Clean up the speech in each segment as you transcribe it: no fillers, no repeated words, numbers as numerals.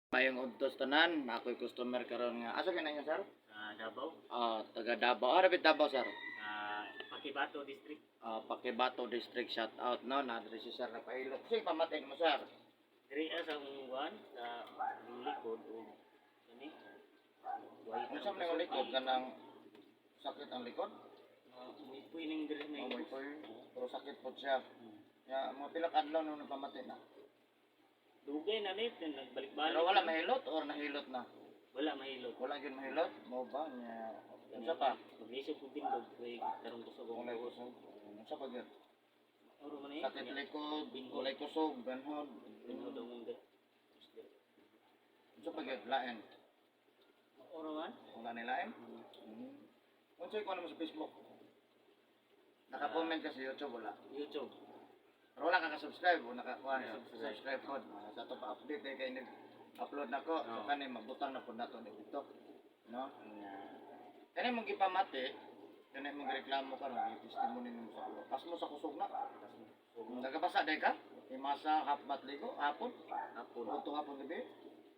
Mayong udtos tanan, ako'y customer karon nga. Asa ka na niya, sir? Davao, Taga Davao. Rapid Davao, sir. Pakibato District. Pakibato District, shout out no. Nadiri si sir na pailot. Sige, pamatin mo, sir. Diri sa unguan sa likod o kani. Ano sa mga likod ka ng sakit ang likod? May puining diri na May po pero sakit po siya. Ya, mga pilak adlaw nung nagpamatin na. Dugay na nit, nagbalik-balik. Pero wala mahilot or nahilot na? Wala mahilot. Wala yun mahilot? Mo ba niya? Ano pa? Pag-isip ko tindog, kay karong kusog Kulay ako. kusog. Ano sa pag Oro man eh. sakit likod, kulay kusog, ganhod. Binho daw mong Ano sa pag lain? Oro man? Wala nilain? Kung sa'yo ko naman sa Facebook. Naka-comment ka sa YouTube, wala. YouTube. Pero wala ka ka-subscribe o naka-subscribe po. Sa ito pa-update eh, kaya nag-upload na ko. So kanina magbutang na po na ito dito. No? Kanina mong ipamati, kanina mong reklamo ka, nag-testimony mo sa ulo. Pas mo sa kusog na. Nagkapasa day ka? Imasa hapbat ligo, hapon? Hapon. Uto hapon gabi?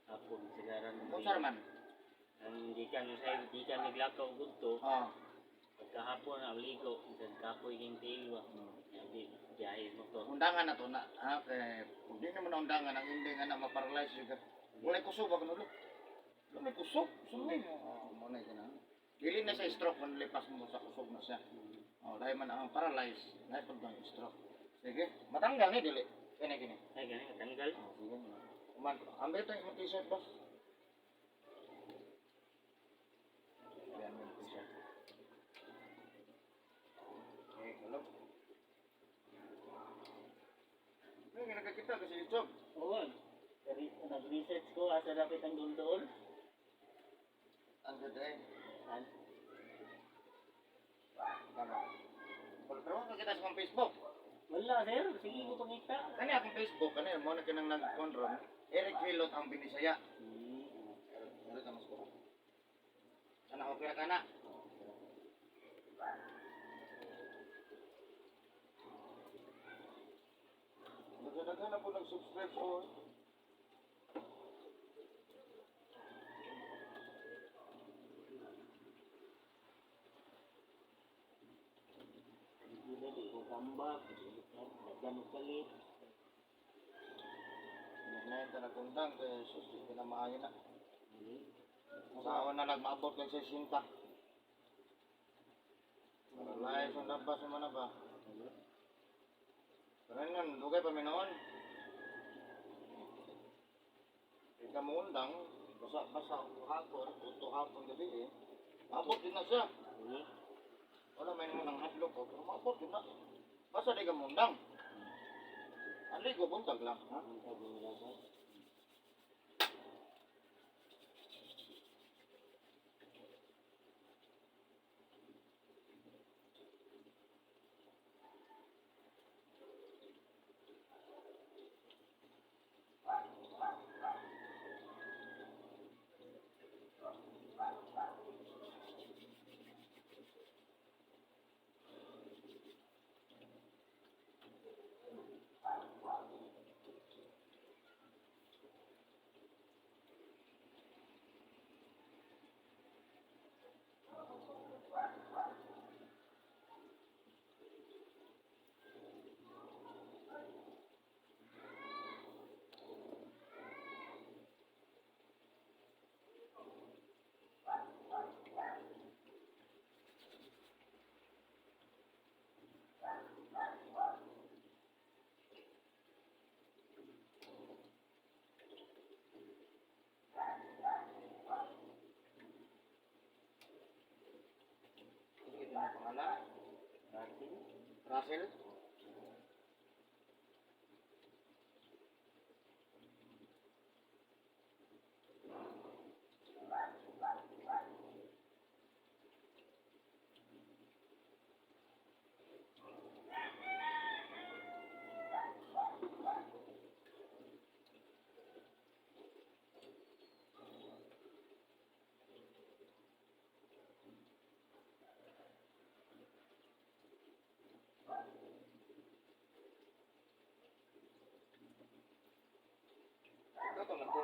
Hapon. Sigaran. Kung saan man? Ang di ka naglakaw gudto. Pagkahapon ang ligo, kapoy yung tilwa. Biyahe motor. Undangan na to na. Kaya hindi naman na undangan, ang hindi nga na maparalyze yung walay kusog ako nulo. May kusog, sumay mo. Muna yun na. Dili na sa stroke, kung lipas mo sa kusog na siya. Dahil man ang paralyze, dahil pag ang stroke. Sige, matanggal ni dili. Kini. Ay, gani, matanggal. Sige. Ambil ito yung t-shirt, boss. Yan yung t-shirt. Okay, hello. May nakakita ko sa YouTube. Oo. Nag-research ko, asa dapat ang doon. Ang ganda eh. An? Tama. Pero kung kita sa kong Facebook. Wala, sir. Sige ko pangita. Kani akong Facebook, kani mo na kinang nag-control. Eric Hilot ang binisaya. Ano ka mas ko? Sana okay ka na. Nagdadagan na po nag-subscribe sa Hindi ko kambak. Nagdamot kalit. Nagnayin ka nagkundang kaya susi ka na maayo na. Masawa na nagmaabot kay sa sinta. Maralay sa labas naman na ba? Pero yun, dugay pa minoon. Ika mo undang, basa hapon, uto hapon gabi eh. Maabot din na siya. Wala may naman ang hadlok ko, pero maabot din na. Basta di ka mo undang. Ang ligo, buntag lang. Ha? Ito na pangalan. Russell.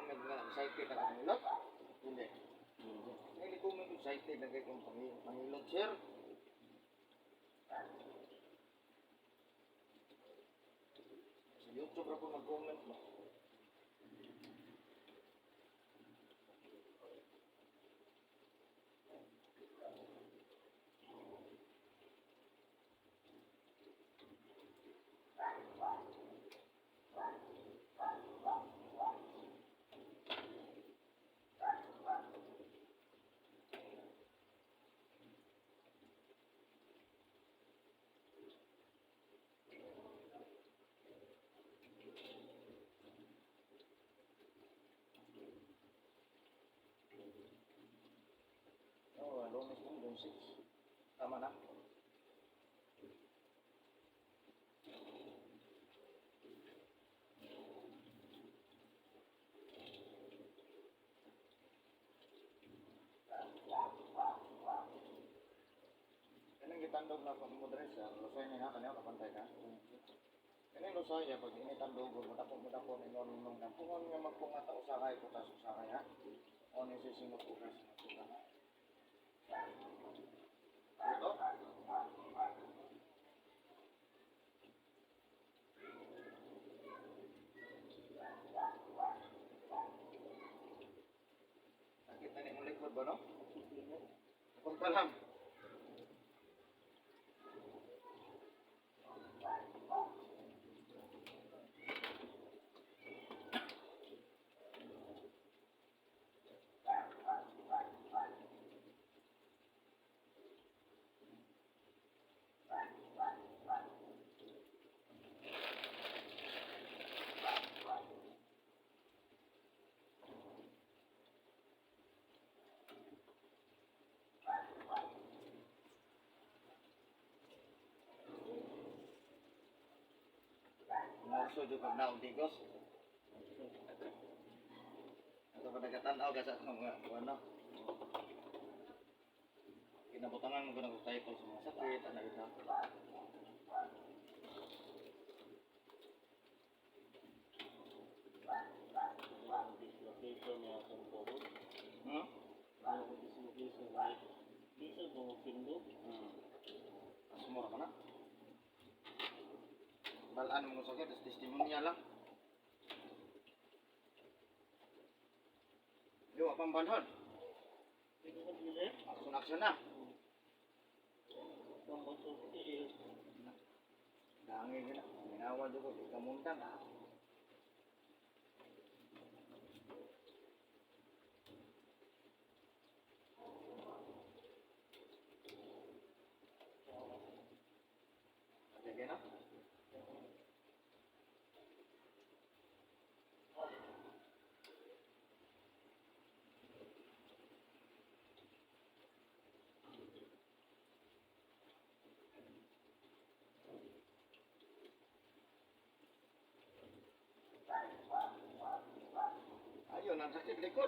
nag-comment nga, excited na pangilot? Hindi. May nag-comment excited na kayo kung pangilot, sir. Sa YouTube ra po mag-comment mo. Oh, Lunes po, June 6. Tama na. Kanang gitandog na pag mo dres, lusay niya na kanyo kapantay ka. Kanang lusay ya pag initandog mo dako ni nung kampungon nga magpungata usakay ko tas usakay ha. O ni sisingot ugas na ha. Ito. Nakita ni mo likod ba no? Punta lang. Marso jud pag naong tigos. Ato pa nagatan-aw ka sa mga ano. Kinabutangan mo ko tayo sa mga sakit, ano ito. Dislocation niya sa tuhod. Hmm? Dislocation niya. Dito kung pindot. Asumura ka na. Balaan mo sakit, tas testimonya lang. Yo, apang banhon. Aksyon-aksyon na. Dangin gina. Minawa dito, di kamuntan. Sige na. Ayun, ang sakit likod.